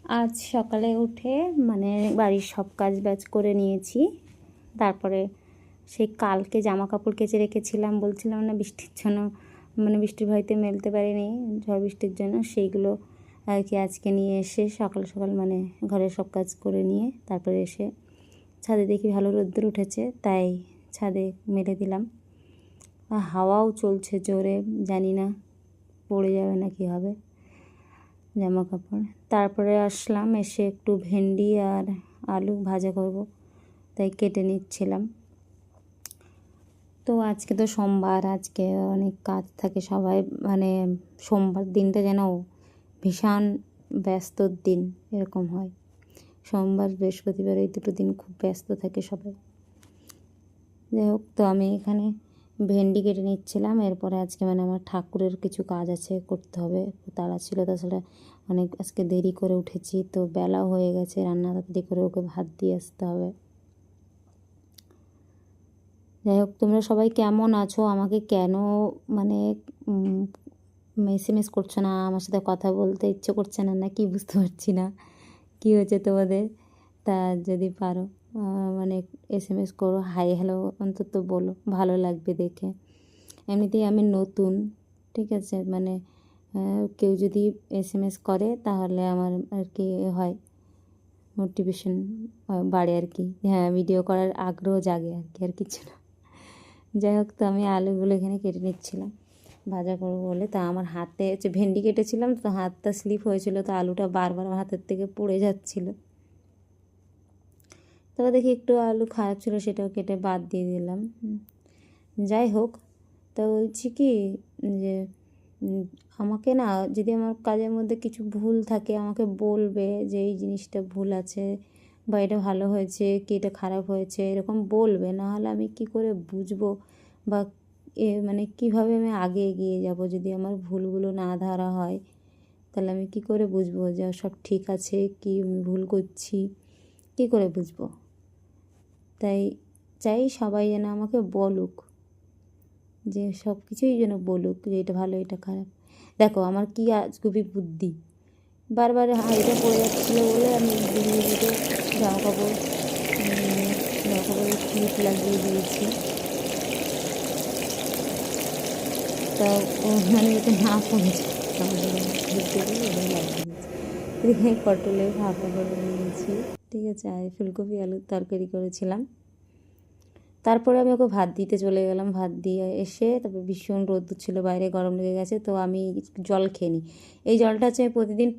আজ সকালে উঠে মানে বাড়ির সব কাজ বাজ করে নিয়েছি। তারপরে সেই কালকে জামা কাপড় কেচে রেখেছিলাম, বলছিলাম না বৃষ্টির জন্য, মানে বৃষ্টির ভয়তে মেলতে পারিনি, ঝড় বৃষ্টির জন্য, সেইগুলো আর কি আজকে নিয়ে এসে সকাল সকাল মানে ঘরের সব কাজ করে নিয়ে তারপরে এসে ছাদে দেখি ভালো রোদ্দুর উঠেছে, তাই ছাদে মেলে দিলাম। হাওয়াও চলছে জোরে, জানি না পড়ে যাবে না কি হবে জামা কাপড়। তারপরে আসলাম, এসে একটু ভেন্ডি আর আলু ভাজা করব, তাই কেটে নিচ্ছিলাম। তো আজকে তো সোমবার, আজকে অনেক কাজ থাকে সবাই, মানে সোমবার দিনটা যেন ভীষণ ব্যস্তর দিন এরকম হয়। সোমবার বৃহস্পতিবার এই দুটো দিন খুব ব্যস্ত থাকে সবাই। যাই হোক, তো আমি এখানে ভেন্ডি কেটে নিচ্ছিলাম। এরপরে আজকে মানে আমার ঠাকুরের কিছু কাজ আছে, করতে হবে, তাড়া ছিল, তাছাড়া অনেক আজকে দেরি করে উঠেছি, তো বেলাও হয়ে গেছে, রান্না তাড়াতাড়ি করে ওকে ভাত দিয়ে আসতে হবে। যাই হোক, তোমরা সবাই কেমন আছো? আমাকে কেন মানে এসএমএস করছো না, আমার সাথে কথা বলতে ইচ্ছে করছে না, না কি বুঝতে পারছি না কী হয়েছে তোমাদের। তা যদি পারো মানে এসএমএস করো, হাই হ্যালো অন্তত বলো, ভালো লাগবে দেখে। এমনিতেই আমি নতুন, ঠিক আছে, মানে কেউ যদি এসএমএস করে তাহলে আমার আর কি হয়, মোটিভেশন বাড়ে আর কি, হ্যাঁ ভিডিও করার আগ্রহ জাগে আর কি, আর কিছু না। যাই হোক, তো আমি আলুগুলো এখানে কেটে নিচ্ছিলাম ভাজা করবো বলে। তা আমার হাতে হচ্ছে ভেন্ডি কেটেছিলাম, তো হাতটা স্লিপ হয়েছিল, তো আলুটা বারবার আমার হাতের থেকে পড়ে যাচ্ছিলো। তবে দেখি একটু আলু খারাপ ছিল, সেটাও কেটে বাদ দিয়ে দিলাম। যাই হোক, তা বলছি কি যে আমাকে না, যদি আমার কাজের মধ্যে কিছু ভুল থাকে আমাকে বলবে যে এই জিনিসটা ভুল আছে, বা এটা ভালো হয়েছে কি এটা খারাপ হয়েছে, এরকম বলবে। নাহলে আমি কি করে বুঝবো, বা মানে কীভাবে আমি আগে এগিয়ে যাব? যদি আমার ভুলগুলো না ধরা হয় তাহলে আমি কি করে বুঝবো যে সব ঠিক আছে কি আমি ভুল করছি, কী করে বুঝবো? তাই চাই সবাই যেন আমাকে বলুক, যে সব কিছুই যেন বলুক যে এটা ভালো এটা খারাপ। দেখো আমার কি আজ খুবই বুদ্ধি, বারবার হাঁড়িটা পড়ে যাচ্ছিলো বলে আমি দিদিকে জামা কাপড় ক্লিপ লাগিয়ে দিয়েছি, তা মানে যাতে না পড়ে যায় ক্লিপ দিয়ে লাগিয়ে দিয়েছি। এদিকে পটলের ভাপা করে নিয়েছি, ঠিক আছে, আর ফুলকপি আলুর তরকারি করেছিলাম। তারপরে আমি ওকে ভাত দিতে চলে গেলাম। ভাত দিয়ে এসে তারপর ভীষণ রোদ্দুর ছিল বাইরে, গরম লেগে গেছে, তো আমি জল খেয়ে নিই। এই জলটা হচ্ছে প্রতিদিন